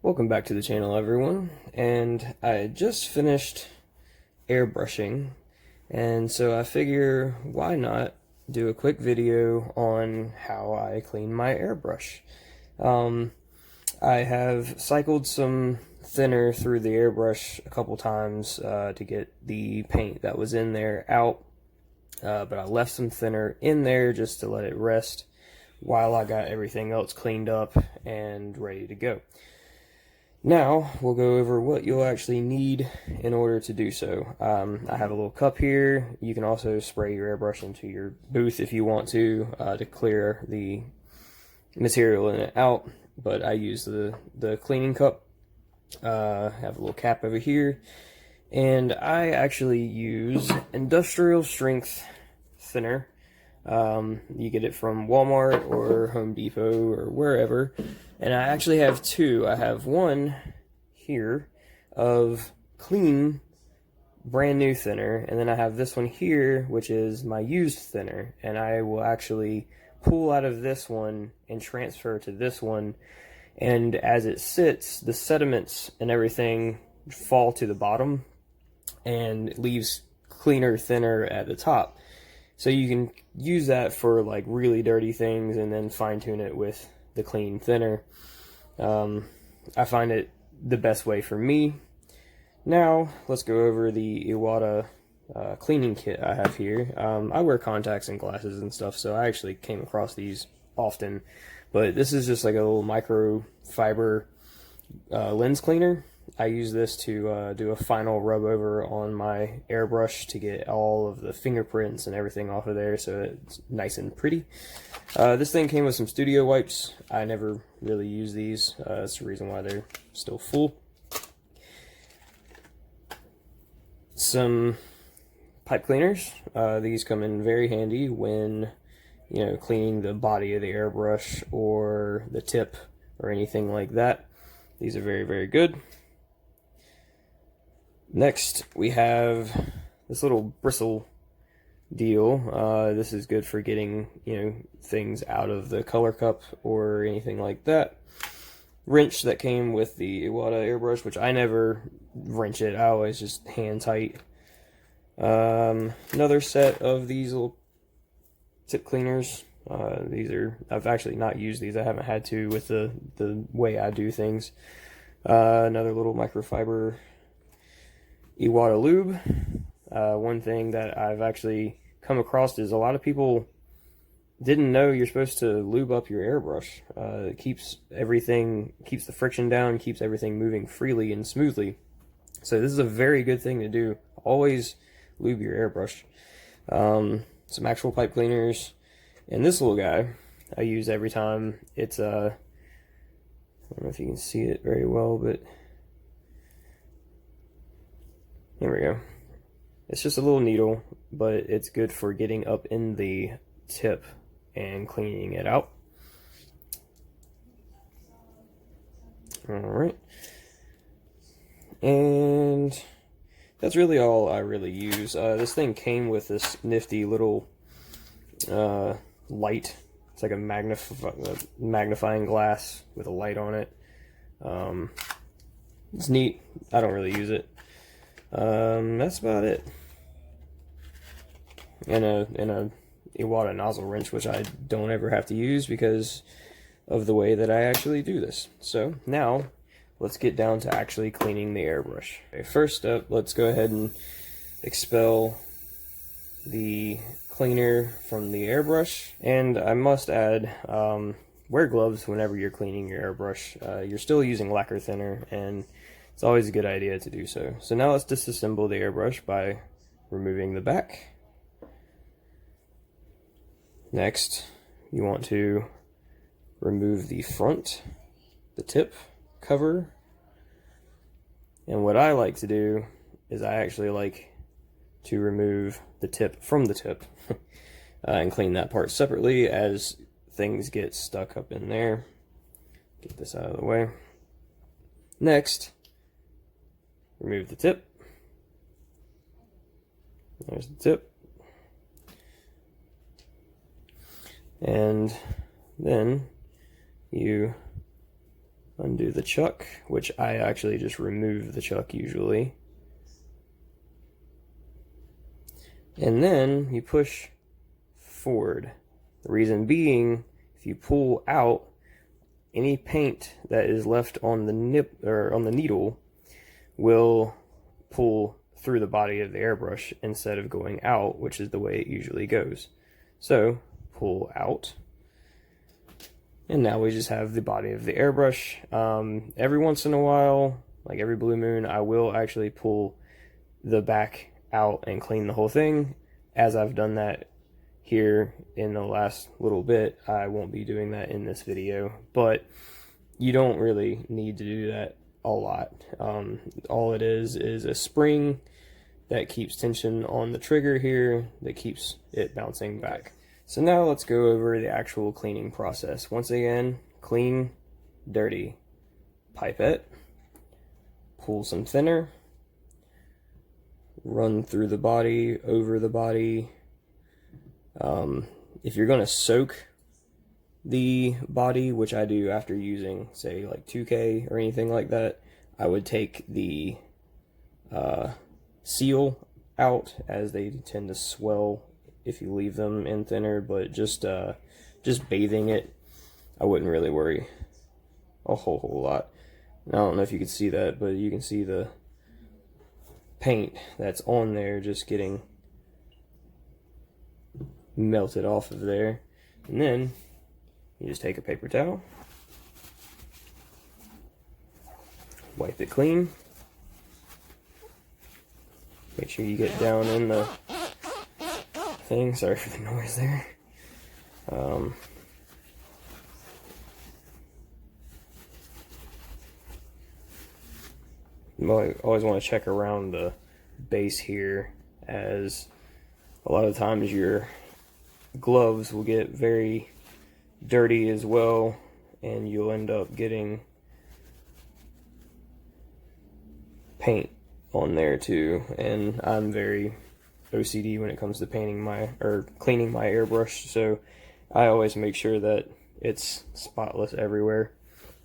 Welcome back to the channel, everyone. And I just finished airbrushing, and so I figure why not do a quick video on how I clean my airbrush. I have cycled some thinner through the airbrush a couple times to get the paint that was in there out, but I left some thinner in there just to let it rest while I got everything else cleaned up and ready to go. Now, we'll go over what you'll actually need in order to do so. I have a little cup here. You can also spray your airbrush into your booth if you want to clear the material in it out, but I use the cleaning cup. I have a little cap over here, and I actually use industrial strength thinner. You get it from Walmart or Home Depot or wherever. And I actually have two. I have one here of clean, brand new thinner, and then I have this one here, which is my used thinner. And I will actually pull out of this one and transfer to this one. And as it sits, the sediments and everything fall to the bottom and it leaves cleaner thinner at the top. So you can use that for like really dirty things and then fine tune it with the clean thinner. I find it the best way for me. Now let's go over the Iwata cleaning kit I have here. I wear contacts and glasses and stuff, so I actually came across these often, but this is just like a little microfiber lens cleaner. I use this to do a final rub over on my airbrush to get all of the fingerprints and everything off of there so it's nice and pretty. This thing came with some studio wipes. I never really use these. That's the reason why they're still full. Some pipe cleaners. These come in very handy when cleaning the body of the airbrush or the tip or anything like that. These are very, very good. Next, we have this little bristle deal. This is good for getting, things out of the color cup or anything like that. Wrench that came with the Iwata airbrush, which I never wrench it. I always just hand tight. Another set of these little tip cleaners. I've actually not used these. I haven't had to with the way I do things. Another little microfiber Iwata lube. One thing that I've actually come across is a lot of people didn't know you're supposed to lube up your airbrush. It keeps the friction down, keeps everything moving freely and smoothly. So this is a very good thing to do. Always lube your airbrush. Some actual pipe cleaners, and this little guy I use every time. It's I don't know if you can see it very well, but there we go. It's just a little needle, but it's good for getting up in the tip and cleaning it out. Alright. And that's really all I really use. This thing came with this nifty little light. It's like a magnifying glass with a light on it. It's neat. I don't really use it. That's about it. And a Iwata nozzle wrench, which I don't ever have to use because of the way that I actually do this. So now let's get down to actually cleaning the airbrush. Okay, first up, let's go ahead and expel the cleaner from the airbrush. And I must add, wear gloves whenever you're cleaning your airbrush. You're still using lacquer thinner, and it's always a good idea to do so. So now let's disassemble the airbrush by removing the back. Next, you want to remove the front, the tip cover. And what I like to do is I actually like to remove the tip from the tip and clean that part separately as things get stuck up in there. Get this out of the way. Next, remove the tip. There's the tip. And then you undo the chuck, which I actually just remove the chuck usually. And then you push forward. The reason being, if you pull out, any paint that is left on the nip or on the needle will pull through the body of the airbrush instead of going out, which is the way it usually goes. So pull out, and now we just have the body of the airbrush. Every once in a while, like every blue moon, I will actually pull the back out and clean the whole thing. As I've done that here in the last little bit, I won't be doing that in this video, but you don't really need to do that a lot. All it is a spring that keeps tension on the trigger here that keeps it bouncing back. So now let's go over the actual cleaning process. Once again, clean, dirty. Pipette, pull some thinner, run through the body, over the body. If you're going to soak the body, which I do after using, say, like 2K or anything like that, I would take the seal out, as they tend to swell if you leave them in thinner, but just bathing it, I wouldn't really worry a whole lot. I don't know if you can see that, but you can see the paint that's on there just getting melted off of there. And then you just take a paper towel, wipe it clean, make sure you get down in the thing. Sorry for the noise there. I always want to check around the base here, as a lot of times your gloves will get very dirty as well, and you'll end up getting paint on there too. And I'm very OCD when it comes to cleaning my airbrush, so I always make sure that it's spotless everywhere.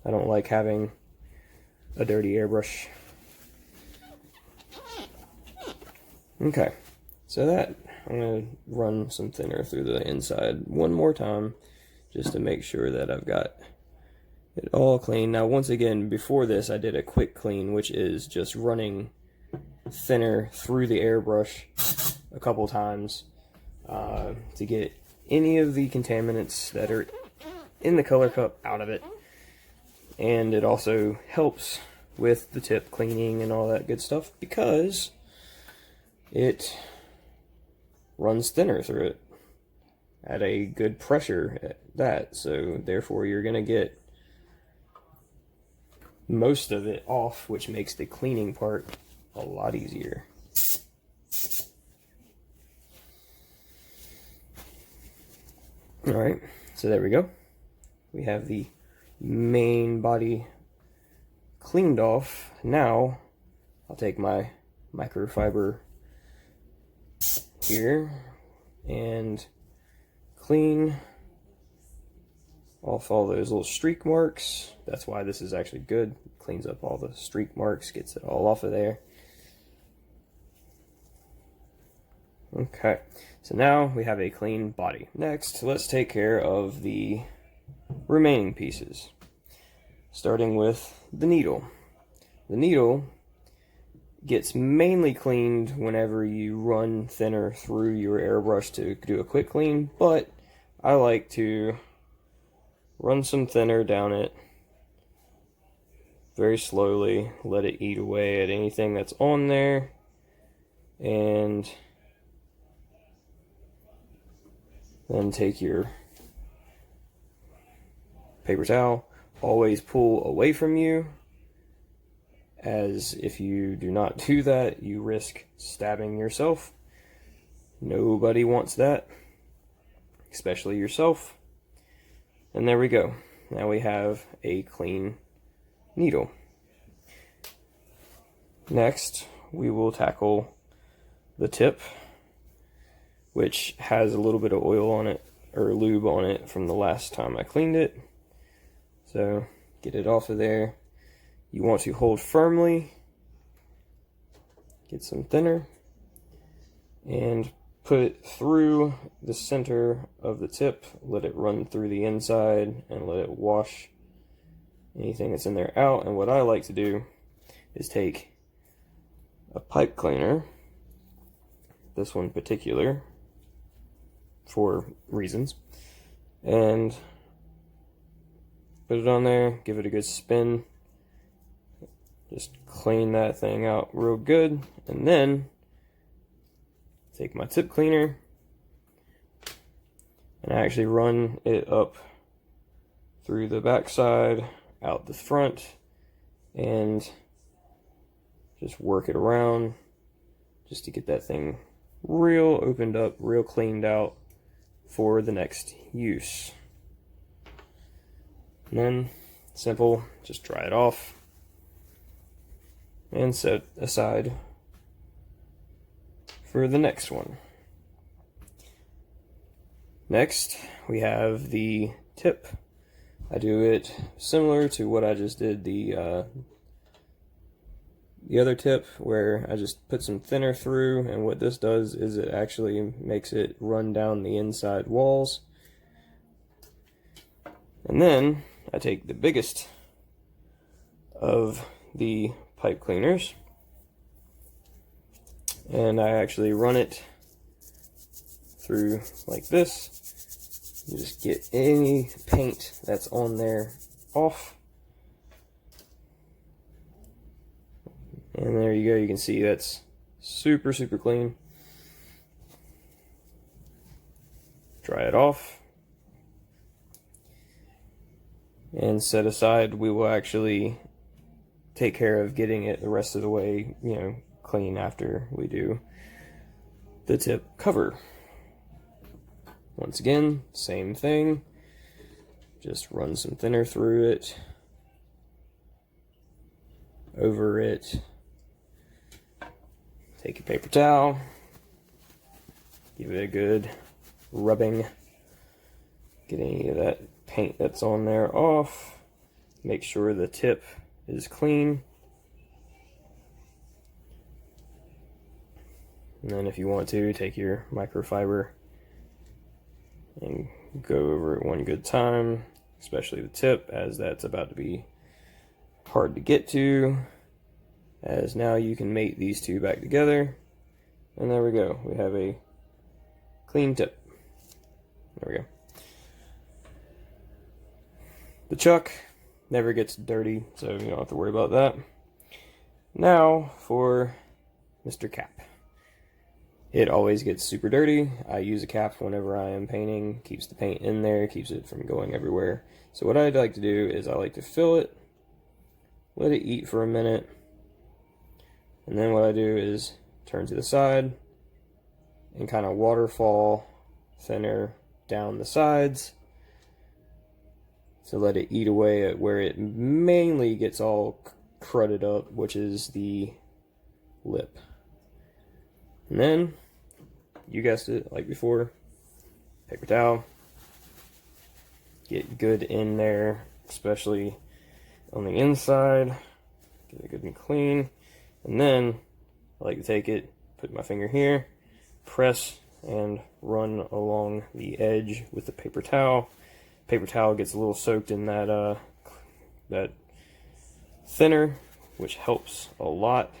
I don't like having a dirty airbrush. Okay, so that, I'm going to run some thinner through the inside one more time just to make sure that I've got it all clean. Now, once again, before this I did a quick clean, which is just running thinner through the airbrush a couple times to get any of the contaminants that are in the color cup out of it. And it also helps with the tip cleaning and all that good stuff, because it runs thinner through it at a good pressure at that, so therefore you're going to get most of it off, which makes the cleaning part a lot easier. Alright, so there we go. We have the main body cleaned off. Now I'll take my microfiber here and clean off all those little streak marks. That's why this is actually good. Cleans up all the streak marks, gets it all off of there. Okay, so now we have a clean body. Next, let's take care of the remaining pieces, starting with the needle. The needle gets mainly cleaned whenever you run thinner through your airbrush to do a quick clean, but I like to run some thinner down it very slowly, let it eat away at anything that's on there, and then take your paper towel. Always pull away from you, as if you do not do that, you risk stabbing yourself. Nobody wants that, especially yourself. And there we go. Now we have a clean needle. Next, we will tackle the tip, which has a little bit of oil on it, or lube on it, from the last time I cleaned it. So get it off of there. You want to hold firmly, get some thinner, and put it through the center of the tip, let it run through the inside, and let it wash anything that's in there out. And what I like to do is take a pipe cleaner, this one in particular, for reasons, and put it on there, give it a good spin, just clean that thing out real good, and then take my tip cleaner and I actually run it up through the back side, out the front, and just work it around just to get that thing real opened up, real cleaned out for the next use. And then, simple, just dry it off and set aside for the next one. Next, we have the tip. I do it similar to what I just did the other tip, where I just put some thinner through, and what this does is it actually makes it run down the inside walls. And then I take the biggest of the pipe cleaners and I actually run it through like this. You just get any paint that's on there off. And there you go, you can see that's super clean. Dry it off and set aside. We will actually take care of getting it the rest of the way, clean after we do the tip cover. Once again, same thing. Just run some thinner through it, over it. Take your paper towel, give it a good rubbing, get any of that paint that's on there off. Make sure the tip is clean. And then if you want to, take your microfiber and go over it one good time, especially the tip, as that's about to be hard to get to, as now you can mate these two back together. And there we go, we have a clean tip. There we go. The chuck never gets dirty, so you don't have to worry about that. Now for Mr. Cap. It always gets super dirty. I use a cap whenever I am painting. Keeps the paint in there, keeps it from going everywhere. So what I'd like to do is I like to fill it, let it eat for a minute, and then what I do is turn to the side and kind of waterfall thinner down the sides to let it eat away at where it mainly gets all crudded up, which is the lip. And then, you guessed it, like before, paper towel, get good in there, especially on the inside, get it good and clean. And then I like to take it, put my finger here, press and run along the edge with the paper towel. Paper towel gets a little soaked in that that thinner, which helps a lot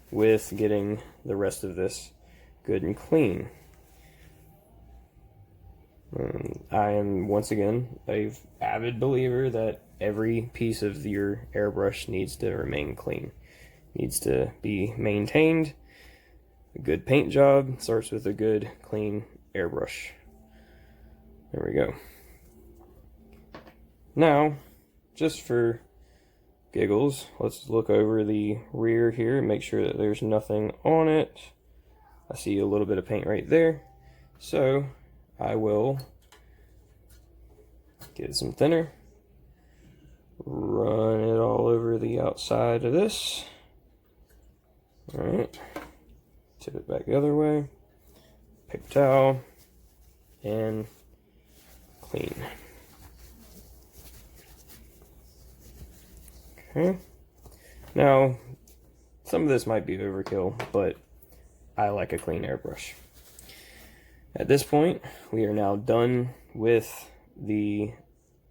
with getting the rest of this good and clean. I am, once again, an avid believer that every piece of your airbrush needs to remain clean. Needs to be maintained. A good paint job starts with a good, clean airbrush. There we go. Now, just for giggles, let's look over the rear here and make sure that there's nothing on it. I see a little bit of paint right there, so I will get some thinner, run it all over the outside of this. Alright, tip it back the other way, paper towel, and clean. Okay. Now, some of this might be overkill, but I like a clean airbrush. At this point, we are now done with the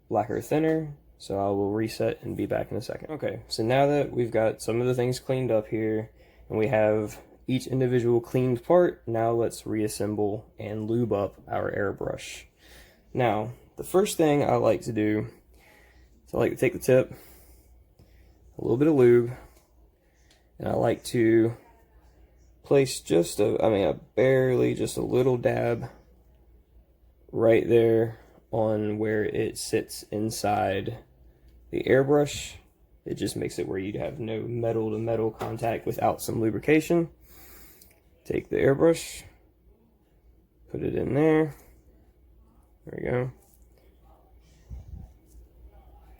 lacquer thinner, so I will reset and be back in a second. Okay, so now that we've got some of the things cleaned up here, and we have each individual cleaned part, now let's reassemble and lube up our airbrush. Now, the first thing I like to do is I like to take the tip, a little bit of lube, and I like to place just barely just a little dab right there on where it sits inside the airbrush. It just makes it where you have no metal to metal contact without some lubrication. Take the airbrush, put it in there. There we go.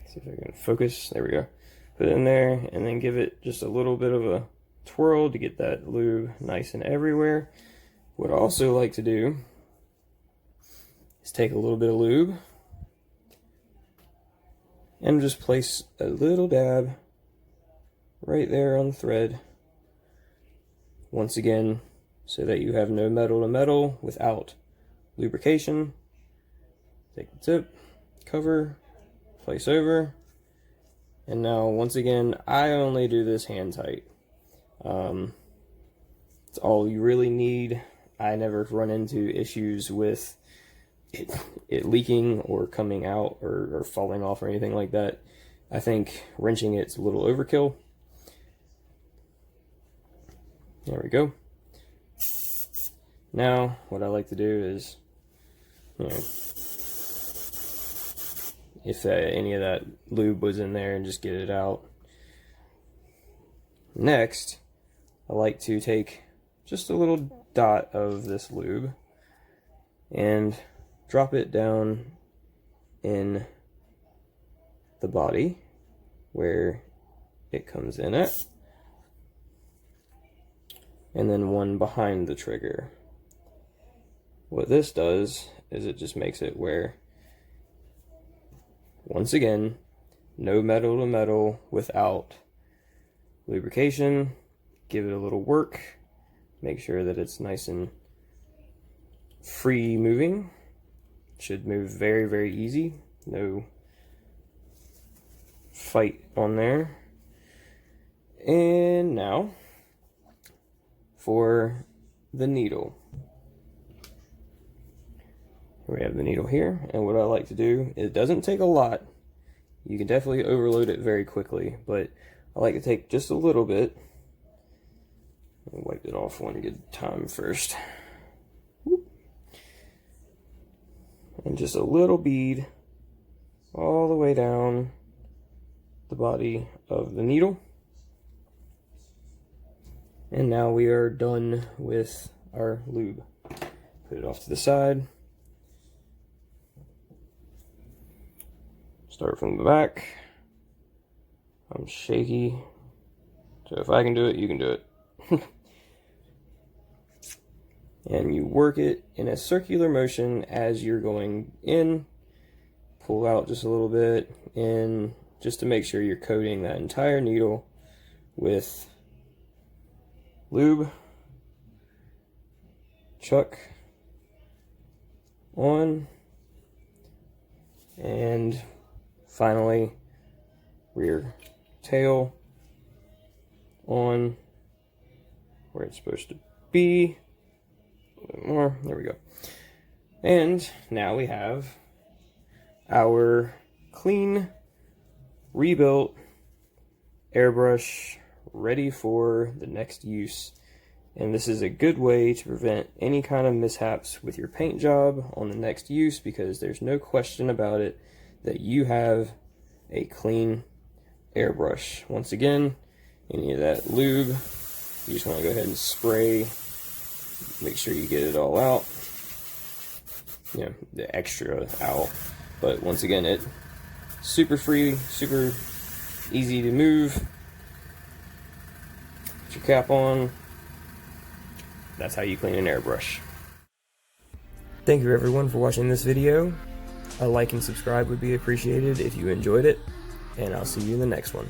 See if I can focus. There we go. Put it in there and then give it just a little bit of a twirl to get that lube nice and everywhere. What I also like to do is take a little bit of lube and just place a little dab right there on the thread. Once again, so that you have no metal to metal without lubrication. Take the tip, cover, place over, and now once again, I only do this hand tight. It's all you really need. I never run into issues with it leaking or coming out or falling off or anything like that. I think wrenching it's a little overkill. There we go. Now, what I like to do is, if any of that lube was in there, and just get it out. Next, I like to take just a little dot of this lube and drop it down in the body where it comes in at, and then one behind the trigger. What this does is it just makes it where, once again, no metal to metal without lubrication. Give it a little work. Make sure that it's nice and free moving. Should move very, very easy. No fight on there. And now for the needle. We have the needle here, and what I like to do, it doesn't take a lot. You can definitely overload it very quickly, but I like to take just a little bit. I'll wipe it off one good time first. Whoop. And just a little bead all the way down the body of the needle. And now we are done with our lube. Put it off to the side. Start from the back. I'm shaky, so if I can do it, you can do it. And you work it in a circular motion as you're going in. Pull out just a little bit in, just to make sure you're coating that entire needle with lube. Chuck on, and finally rear tail on where it's supposed to be. A little bit more. There we go. And now we have our clean, rebuilt airbrush ready for the next use. And this is a good way to prevent any kind of mishaps with your paint job on the next use, because there's no question about it that you have a clean airbrush. Once again, any of that lube, you just want to go ahead and spray. Make sure you get it all out. The extra out. But once again, it's super free, super easy to move. Put your cap on. That's how you clean an airbrush. Thank you everyone for watching this video. A like and subscribe would be appreciated if you enjoyed it, and I'll see you in the next one.